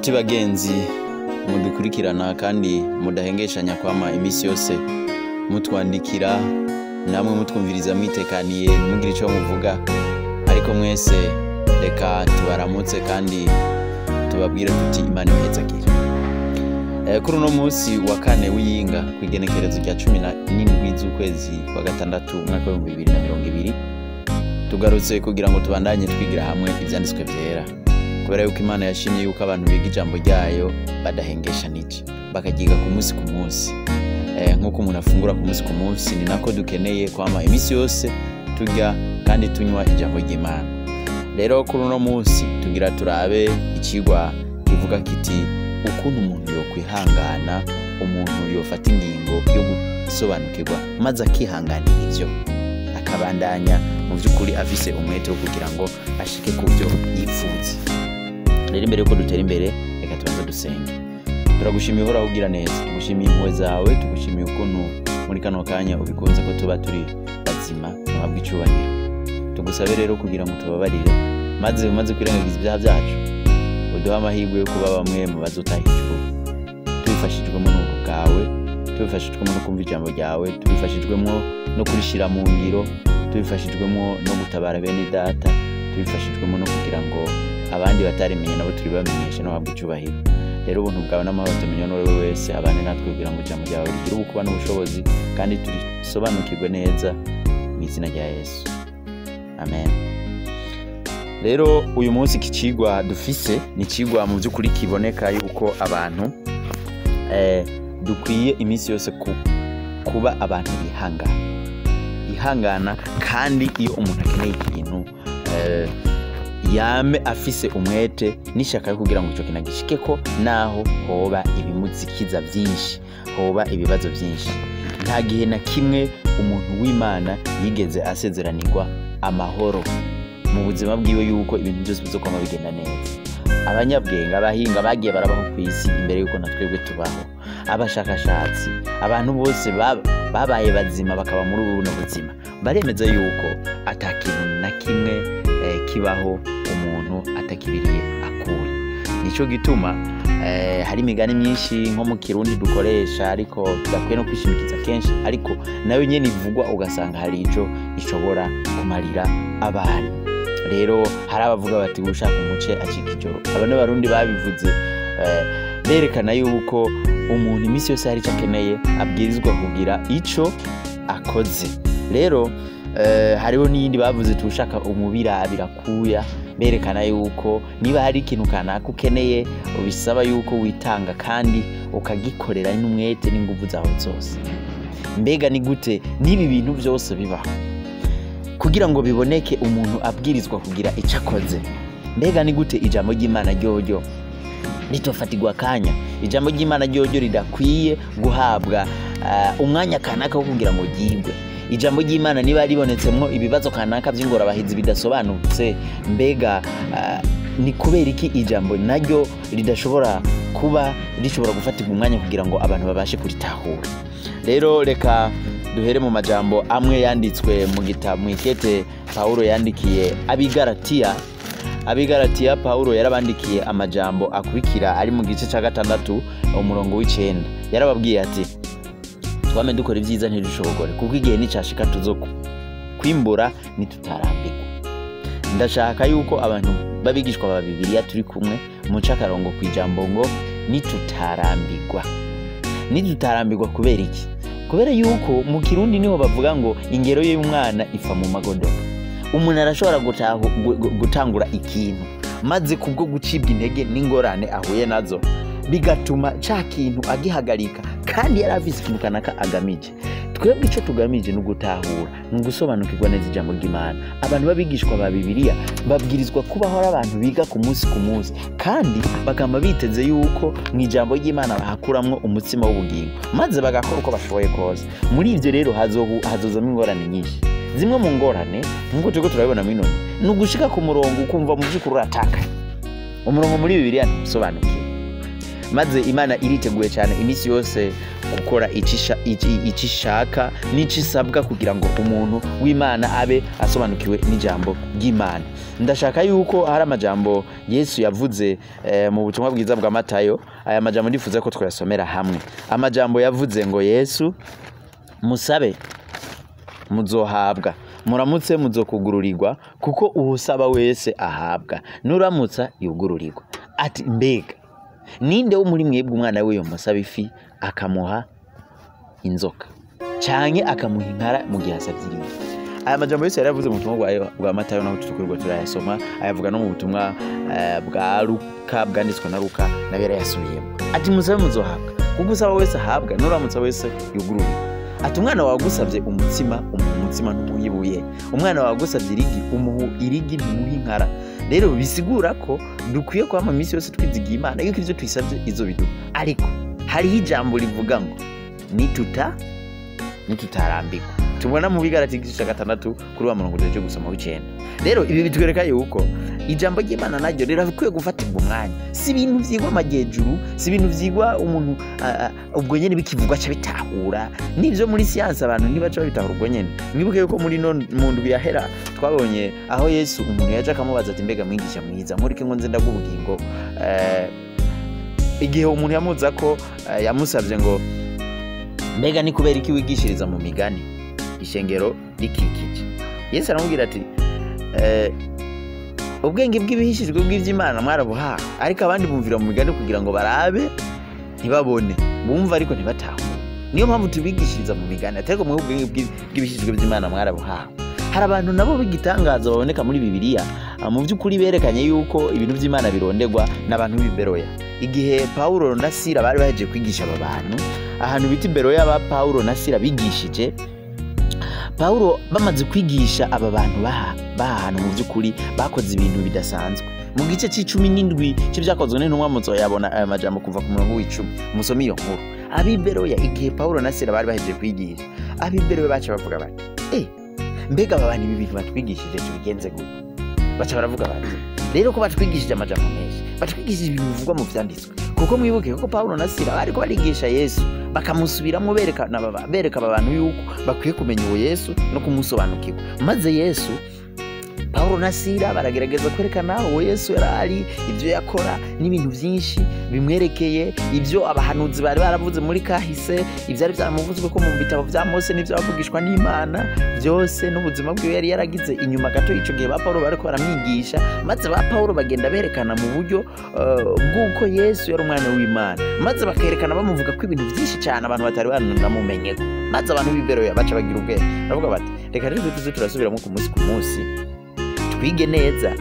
Nshuti bagenzi mudukurikirana kandi mudahengeshanya kwama imisi yose mutwandikira namwe mutwumviriza mwitekaniye ntimugire ico muvuga, ariko mwese reka tubaramutse kandi tubabwire tuti Imana ihezagire. Kuri uno munsi wa kane w'iyinga kwigenekerezo rya 17 z'ukwezi kwa gatandatu umwaka wa 2020 tugarutse kugira ngo tubandanye twigira hamwe ivyanditswe vyera, kubera yuko Imana yashimye yuko abantu biga ijambo ryayo badahengeshanije bakagiga ku munsi ku munsi. Nkuko umuntu afungura ku munsi ku munsi, ni nako dukeneye kwama imisi yose turya kandi tunywa ijambo ry'Imana. Rero kuri uno munsi tugira turabe ikigwa kivuga kiti ukuntu umuntu yo kwihangana, umuntu yofata ingingo yo gusobanukirwa maze akihanganira ivyo akabandanya mu by'ukuri afise umwete wo kugira ngo ashike ku byo yipfuza. Rero imbere yuko dutera imbere, reka tubanze dusenge. Turagushimiye uhora ugira neza, tugushimiye impuhwe zawe, tugushimiye ukuntu muri kano kanya ubikunze ko tuba turi bazima muhabwa icubahiro. Tugusabe rero kugira ngo tubabarire maze umaze kwirengagiza ibyaha byacu, uduha amahirwe yo kuba bamwe mu bazotahijwe, tubifashijwemo n'ubuntu bwawe, tubifashijwemo no kumva ijambo ryawe, tubifashijwemo no kurishira mu ngiro, tubifashijwemo no gutabara bene data, tubifashijwemo no kugira ngo abandi batarimenye nabo turi bamenyeshe no habwa icubahiro. Rero ubuntu bwawe n'amahoro tumenye n'uwo wese abane natwe kugira ngo ijambo ryawe rigire ubukuba n'ubushobozi kandi turisobanukirwe neza mu izina rya Yesu, amen. Rero uyu munsi ikicigwa dufise ni cigwa mu by'ukuri kiboneka yuko abantu dukwiye imisi yose kuba abantu ihangana kandi iyo umuntu akeneye ikintu yame afise umwete n'ishaka yo kugira ngo ico kinagishike ko naho hoba ibimuzikiza byinshi, hoba ibibazo byinshi. Nta gihe na kimwe umuntu w'Imana yigeze asezeranirwa amahoro mu buzima bwiwe yuko ibintu byose bizokoma bigenda neza. Abanyabwenge, abahinga bagiye barabaho ku isi imbere yuko natwebwe tubaho, abashakashatsi, abantu bose babaye bazima bakaba muri ubu buzima baremeza yuko atakintu na kimwe kibaho umuntu atakibiriye akuye. Nico gituma hari imigani myinshi nko mu Kirundi dukoresha ariko tudakwiye no kwishimikiza kenshi, ariko nayo nyene ivugwa ugasanga hari ico ishobora kumarira abantu. Rero hari abavuga bati ushaka umuce acika ijoro. Abane barundi babivuze berekana yuko umuntu imisi yose hari akeneye abwirizwa kugira ico akoze. Rero hariho n'iyindi bavuze tushaka umubira birakuya, berekana yuko niba hari ikintu kanaka ukeneye ubisaba yuko witanga kandi ukagikorera n'umwete n'inguvu zawe zose. Mbega ni gute nibi bintu byose bibaho kugira ngo biboneke umuntu abwirizwa kugira icyo akoze? Mbega ni gute ijambo ry'Imana ryoryo ritofatirwa kanya? Ijambo ry'Imana ryoryo ridakwiye guhabwa umwanya kanaka wo kugira ngo ryigwe. Ijambo ry'Imana niba ribonetsemwo ibibazo kanaka by'ingorabahizi bidasobanutse, mbega ni kubera iki ijambo naryo ridashobora kuba rishobora gufatirwa umwanya kugira ngo abantu babashe kuritahura? Rero reka duhere mu majambo amwe yanditswe mu gitabo mwikete Paulo yandikiye Abigalatiya. Paulo yarabandikiye amajambo akurikira ari mu gice ca 6 umurongo w'9. Yarababwiye ati twame dukora ibyiza ntidushobore kuko igihe nicashika kwimbura nitutarambirwa. Ndashaka yuko abantu babigishwa ba Bibiliya turi kumwe mu cakarongo kwijambo ngo nitutarambirwa kubera iki? Kubera yuko mu Kirundi niho bavuga ngo ingero y'umwana ifa mu magodo. Umuntu arashobora gutangura ikintu maze kubwo gucibwa intege n'ingorane ahuye nazo bigatuma ca kintu agihagarika kandi yaravise ikintu kanaka agamije. Twebwe ico tugamije no gutahura, no gusobanukirwa neza ijambo ry'Imana. Abantu babigishwa ba Bibiliya babwirizwa kubaho ari abantu biga ku munsi ku munsi kandi bakama biteze yuko mu ijambo ry'Imana bahakuramwo umutsima w'ubugingo maze bagakora uko bashoboye kose. Muri ivyo rero hazozamo ingorane nyinshi. Zimwe mu ngorane nkuko turiko turabibona minone ni ugushika ku murongo ukumva mu by'ukuri urataka umurongo muri Bibiliya ntusobanukiye. maze Imana iriteguye cyane iminsi yose gukora icishaka n'icisabwa kugira ngo umuntu w'Imana abe asobanukiwe n'ijambo ry'Imana. Ndashaka yuko hari amajambo Yesu yavuze mu butumwa bwiza bwa Matayo. Aya majambo ndifuza ko twasomera hamwe. Amajambo yavuze ngo Yesu, musabe muzohabwa, muramutse muzokugururirwa, kuko uhusaba wese ahabwa, nuramutsa yugururirwa. Ati mbega ninde wo muri mwebwe umwana we yomusaba ifi akamuha inzoka, canke akamuha inkara mu gihe asavye irindi? Aya majambo yose yaravuze mu butumwa bwa Matayo, naho tutukurirwa turayasoma. Ayavuga no mu butumwa bwa Luka, bwanditswe na Luka, nawe yarayasubiyemo. Ati musabe muzohabwa, kuko usaba wese ahabwa, nuramutsa wese yugururirwa. Ati umwana wagusavye umutsima, umutsima ntumuhibuye. Umwana wagusavye irigi, umuhu irigi ntumuha inkara. Rero bisigura ko dukwiye kwama iminsi yose twizigiye Imana yuko ivyo twisavye izo biduha. Ariko hariho ijambo rivuga ngo nitutarambirwa. Tubona mu Bigalati 6:6 kuri wa murongo cyo gusoma w'icenda. Rero ibi bitwereka yuko ijambo ry'Imana naryo rirakwiye gufatirwa umwanya. Si ibintu vyigwa amajejuru, si ibintu vyigwa umuntu ubwo nyene bikivugwa cyo bitahura. Nivyo muri siyanse abantu ntibaca babitahura ubwo nyene. Mwibuke yuko muri mu ndwi yahera twabonye aho Yesu umuntu yaje akamubaza ati mbega mwigisha mwiza, murike ngo nze ndagubugingo. Igihe umuntu yamuza ko yamusavye ngo mbega ni kubera iki wigishiriza mu migani ishengero rikikije. Yesu aramubwira ati ubwenge bw'ibihishijwe bw'ivy'Imana mwarabuhawe, ariko abandi bumvira mu migani kugira ngo barabe ntibabone, bumva ariko ntibatahure. Niyo mpamvu tubigishiriza mu migani, ariko mu ubwenge bw'ibihishijwe by'Imana mwarabuhawe. Hari abantu nabo bigitangaza baboneka muri Bibiliya, mu by'ukuri berekanye yuko ibintu by'Imana birondegwa n'abantu b'Iberoya. Igihe Paulo na Sila bari baheje kwigisha aba bantu ahantu biti Beroya, ba Paulo na Sila bigishije. Paulo bamaze kwigisha aba bantu bahantu mu by'ukuri bakoze ibintu bidasanzwe. Mu gice c'17 cy'ibyakozwe n'intumwa muzoyabona aya majambo kuva ku murongo w'10. Musome iyo nkuru. Abiberoya igihe Paulo na Sila bari baheje kwigisha, abiberoya baca bavuga bati mbega aba bantu ibi bintu batwigishije tubigenze gute? Baca baravuga bati rero ko batwigishije amajambo menshi, batwigishije ibintu bivugwa mu vyanditswe. Kuko mwibuke ko Paulo na Sila bariko barigisha Yesu, bakamusubiramo bereka abantu yuko bakwiye kumenya uwo Yesu no kumusobanukirwa. Maze Yesu, Paulo na Sila baragerageza kwerekana uwo Yesu yarari, ivyo yakora n'ibintu vyinshi bimwerekeye, ivyo abahanuzi bari baravuze muri kahise, ivyari byaramuvuzwe ko mu bitabo vya Mose n'ivyo bavugishwa n'Imana byose, n'ubuzima bwe yari yaragize inyuma gato ico gihe ba Paulo bariko baramwigisha. Maze ba Paulo bagenda berekana mu buryo bw'uko Yesu yari umwana w'Imana, maze bakerekana bamuvuga ko ibintu vyinshi cyane abantu batari banamumenye. Maze abantu b'Iberoya baca bagira ubwenge, baravuga bati reka rero tuze turasubiramo ku munsi twige neza,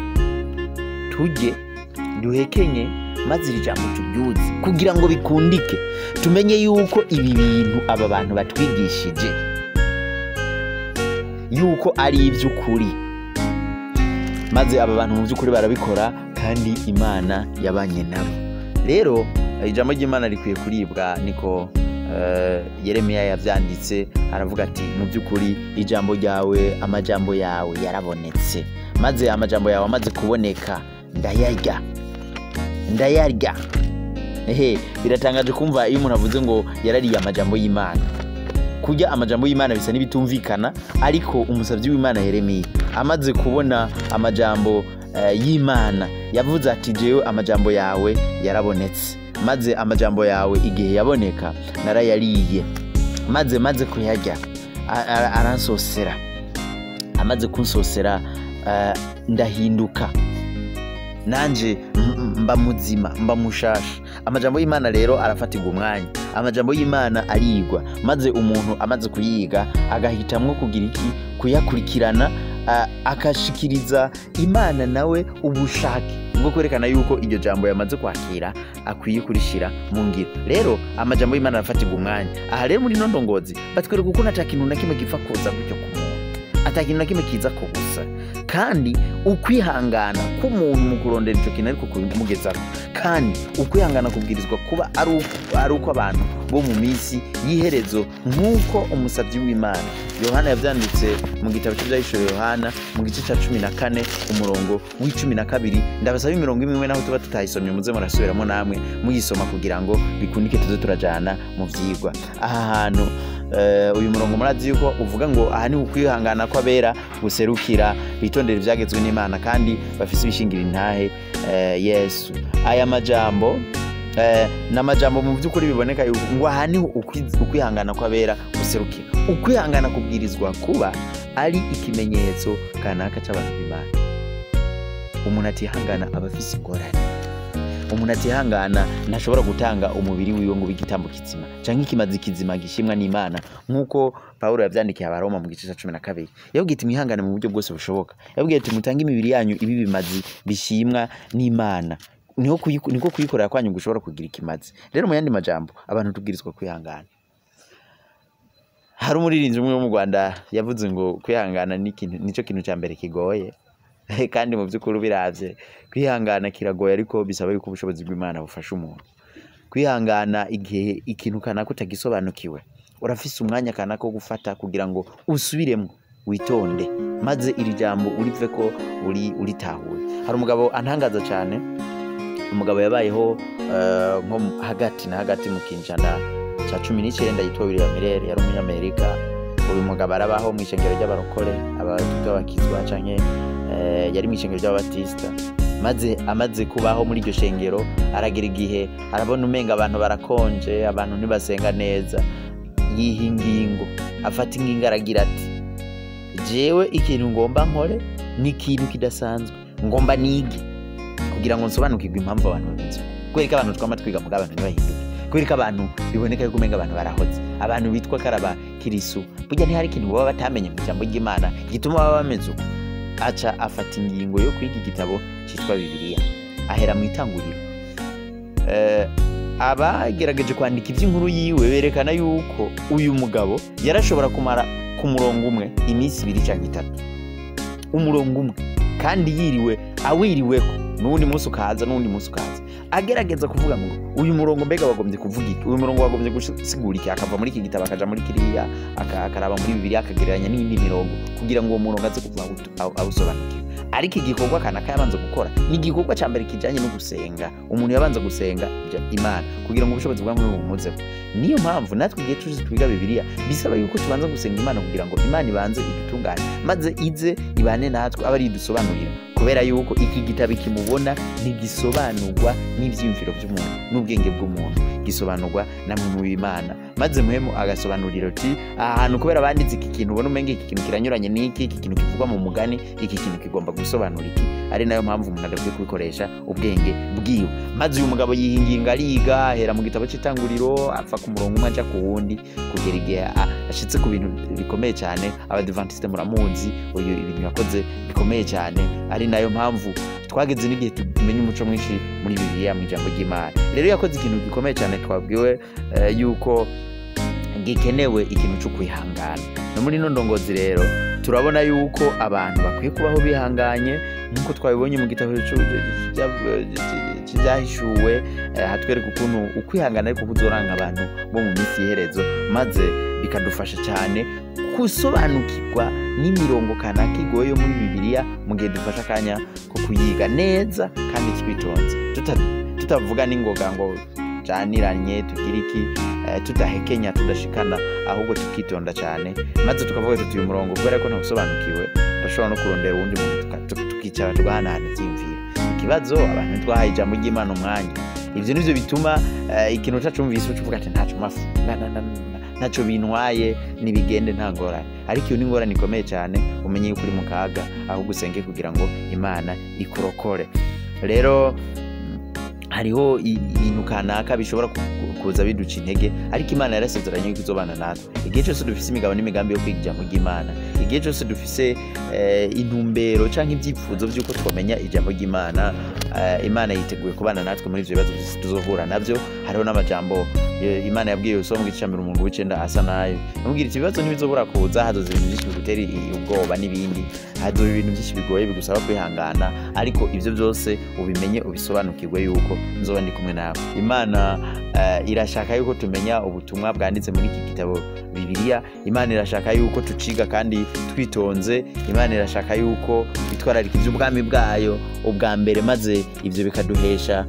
tujye duhekenye, maze iri jambo turyuze kugira ngo bikundike, tumenye yuko ibi bintu aba bantu batwigishije yuko ari ivy'ukuri. Maze aba bantu mu by'ukuri barabikora, kandi Imana yabanye nabo. Rero ijambo ry'Imana rikwiye kuribwa, niko Yeremiya yavyanditse, aravuga ati mu by'ukuri ijambo ryawe, amajambo yawe yarabonetse. Maze amajambo yawe amaze kuboneka ndayarya. Biratangaje kumva iyo umuntu avuze ngo yarariye amajambo y'Imana. Kujya amajambo y'Imana bisa nibitumvikana, ariko umusavyi w'Imana Yeremiya amaze kubona amajambo y'Imana yavuze ati jewe amajambo yawe yarabonetse. Maze amajambo yawe igihe yaboneka narayariye, maze kuyarya aransosera. Amaze kunsosera ndahinduka, nanje mba muzima, mba mushasha. Amajambo y'Imana rero arafatirwa umwanya, amajambo y'Imana arigwa, maze umuntu amaze kuyiga agahitamwo kugira iki, kuyakurikirana, akashikiriza Imana nawe ubushake bwo kwerekana yuko iryo jambo yamaze kwakira akwiye kurishira mu ngiro. Rero amajambo y'Imana arafatirwa umwanya. Aha rero muri nondongozi batwereka uko nta kintu na kimwe gipfa kuza gutyo ku muntu, atakintu na kimwe kiza ko gusa, kandi ukwihangana k'umuntu mu kurondera ico kintu ariko kumugezako, kandi ukwihangana kubwirizwa kuba ari uko abantu bo mu minsi y'iherezo nk'uko umusavyi w'Imana Yohana yavyanditse mu gitabo cy'Ivyahishuriwe Yohana mu gice ca 14 umurongo w'12. Ndabasaba imirongo imwe naho tuba tutayisomye muze murasubiramo namwe muyisoma kugira ngo bikunike tuze turajana mu vyigwa. Aha hantu uyu murongo murazi yuko uvuga ngo aha ni ukwihangana kw'abera guserukira bitondera ivyagezwe n'Imana kandi bafise ibishingira intahe Yesu. Aya majambo n'amajambo mu by'ukuri biboneka ngo aha ni ukwihangana kw'abera guserukira. Ukwihangana kubwirizwa kuba ari ikimenyetso kanaka cy'abantu b'Imana. Umuntu atihangana aba afise ingorane. Umuntu atihangana ntashobora gutanga umubiri wiwe ngo bigitambo kizima canke ikimazi kizima gishimwa n'Imana nk'uko Paulo yavyandikiye Abaroma mu gice ca 12. Yabwiye ati mwihangane mu buryo bwose bushoboka. Yabwiye ati mutange imibiri yanyu ibi bimazi bishimwa n'Imana. Niko kuyikorera kwanyu gushobora kugira ikimazi. Rero mu yandi majambo abantu tubwirizwa kwihangana. Hari umuririnzi umwe mu Rwanda yavuze ngo kwihangana nico kintu cya mbere kigoye. Kandi mu by'ukuri biravye kwihangana kiragoye ariko bisaba yuko ubushobozi bw'Imana bufasha umuntu. Kwihangana igihe ikintu kanaka utagisobanukiwe, urafise umwanya kanaka wo gufata kugira ngo usubiremo witonde maze iri jambo urive ko uritahuye. Hari umugabo antangaza cyane, umugabo yabayeho nko hagati na hagati mu kinjana ca 19 yitwa William Miller, yari umunyamerika. Uyu mugabo arabaho mu ishengero ry'abarokore abakizwa canke yari mu ishengero ry'ababatista. Maze amaze kubaho muri iryo shengero aragira igihe arabona umenga abantu barakonje, abantu ntibasenga neza, yihingingo afata ingingo aragira ati jewe ikintu ngomba nkore ni ikintu kidasanzwe, ngomba nige kugira ngo nsobanukirwe impamvu abantu babizi. Kwereka abantu twama twiga muga abantu ntibahinduke, kwereka abantu biboneka yuko umenga abantu barahoze, abantu bitwa karaba kirisu burya ntihari ikintu baba batamenye mu jambo ry'Imana gituma baba bameze uko. Aca afata ingingo yo kwiga igitabo cyitwa Bibiliya, ahera mu itanguriro. Abagerageje kwandika iby'inkuru yiwe berekana yuko uyu mugabo yarashobora kumara ku murongo umwe iminsi 2 cyangwa 3, umurongo umwe kandi yiriwe awiriweko, n'undi munsi ukaza agerageza kuvuga ngo uyu murongo mbega wagombye kuvuga iki, uyu murongo wagombye gusigura iki, akava muri iki gitabo akaja muri kiriya akaraba muri Bibiliya akagereranya n'indi mirongo kugira ngo uwo murongo aze kuvuga awusobanukirwe. Ariko igikorwa kanaka yabanza gukora ni igikorwa cya mbere kijanye no gusenga. Umuntu yabanza gusenga Imana kugira ngo ubushobozi bwa Mungu bumuzeho. Niyo mpamvu natwe igihe tuje twiga Bibiliya bisaba yuko tubanza gusenga Imana kugira ngo Imana ibanze idutungane maze ize ibane natwe abari idusobanurira, kubera yuko iki gitabo kimubona ntigisobanurwa n'ivyiyumviro by'umuntu n'ubwenge bw'umuntu, gisobanurwa na muntu w'Imana. Maze muhemu agasobanurira ati ahantu kubera banditse iki kintu ubona umenge iki kintu kiranyuranye n'iki kintu kivugwa mu mugani, iki kintu kigomba gusobanura iki. Ari nayo mpamvu umuntu adakwiye kubikoresha ubwenge bwiwe. Maze uyu mugabo yihinginga ariga, ahera mu gitabo cy'itanguriro apfa ku murongo umwe aja ku wundi kugera igihe ashitse ku bintu bikomeye cyane. Abadventiste muramuzi, uyu ibintu yakoze bikomeye cyane. Ari nayo mpamvu twageze n'igihe tumenye umuco mwinshi muri Bibiliya mu ijambo ry'Imana. Rero yakoze ikintu gikomeye cyane, twabwiwe yuko gikenewe ikintu cyo kwihangana. No muri no ndongozi rero turabona yuko abantu bakwiye kubaho bihanganye nkuko twabibonye mu gitabo cy'Ibyahishuwe, hatwereka ukuntu ukwihangana ariko kuzoranga abantu bo mu minsi y'iherezo, maze bikadufasha cyane kusobanukirwa n'imirongo kanaka igoye yo muri Bibiliya mu gihe dufasha akanya ko kuyiga neza kandi twitonze, tutavuga n'ingoga ngo janiranye tugira iki, tudahekenya tudashikana, ahubwo tukitonda cyane maze tukavuga tuti uyu murongo kubera ko ntusobanukiwe ndashobora no kurondera uwundi muntu tukicara tugahanahana ibyiyumviro. Ikibazo abantu twahaye ijambo ry'Imana umwanya, ivyo nivyo bituma ikintu utacumvise ucuvuga ati ntaco mafu ntaco bintwaye nibigende nta ngorane. Ariko iyo ni ingorane ikomeye cyane, umenye yuko uri mu kaga, ahubwo usenge kugira ngo Imana ikurokore. Rero hariho ibintu kanaka bishobora kuza biduca intege, ariko Imana yarasezeranye yuko izobana natwe. Igihe cyose dufise imigabo n'imigambi yo kwiga ijambo ry'Imana, igihe cyose dufise intumbero canke ibyifuzo by'uko twamenya ijambo ry'Imana, Imana yiteguye kubana natwe muri ivyo bibazo tuzohura navyo, hariho n'amajambo Imana yabwiye Yosuwa mu gice cya 19 asa nayo amubwira iti ibibazo ntibizobura kuza, hazoza ibintu byinshi bigutera ubwoba n'ibindi, hazoza ibintu byinshi bigoye bigusaba kwihangana, ariko ivyo byose ubimenye ubisobanukirwe yuko nzoba ndi kumwe nawe. Imana irashaka yuko tumenya ubutumwa bwanditse muri iki gitabo Bibiliya. Imana irashaka yuko tuciga kandi twitonze. Imana irashaka yuko bitwararika iby'ubwami bwayo ubwa mbere, maze ivyo bikaduhesha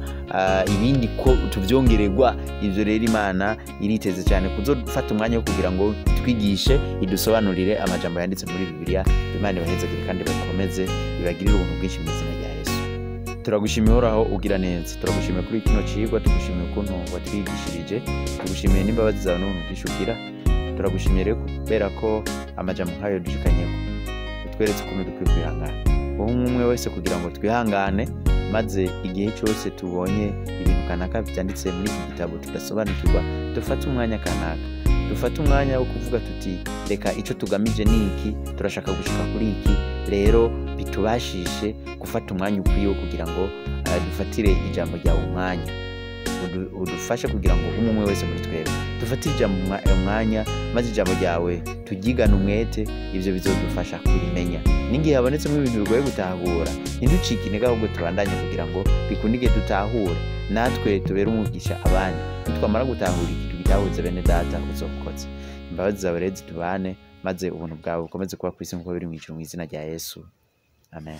ibindi ko tuvyongererwa. Ivyo rero Imana iriteze cyane kuzofata umwanya wo kugira ngo twigishe, idusobanurire amajambo yanditse muri Bibiliya. Imana ibahezagire kandi bakomeze ibagirire ubuntu bwinshi mu izina rya Yesu. Turagushimiye uhoraho ugira neza, turagushimiye kuri kino cigwa, tugushimiye ukuntu watwigishirije, tugushimiye n'imbabazi zawe n'ubuntu bwinshi ugira. Turagushimiye rero kubera ko amajambo nkayo dushikanyeko utweretse ukuntu dukwiye kwihangana, wowe umwe wese kugira ngo twihangane, maze igihe cyose tubonye ibintu kanaka byanditse muri iki gitabo tudasobanukirwa, dufate umwanya kanaka, dufate umwanya wo kuvuga tuti reka ico tugamije ni iki, turashaka gushika kuri iki, rero bitubashishe gufata umwanya ukwiye kugira ngo dufatire ijambo ryawe umwanya, udufashe kugira ngo umwe wese muri twebwe dufatire ijambo umwanya, maze ijambo ryawe tugigana umwete. Ivyo bizodufasha kurimenya, ningihe habonetsemo ibintu bigoye gutahura ntiducike intege, ahubwo tubandanye kugira ngo bikundige dutahure, natwe tubere umugisha abandi. Nitwamara gutahura iki tugitahuze bene data uzokoze. Imbabazi zawe rero zitubane, maze ubuntu bwawe bukomeze kuba kwisi nk'uko biri mu ijuru, mu izina rya Yesu, amen.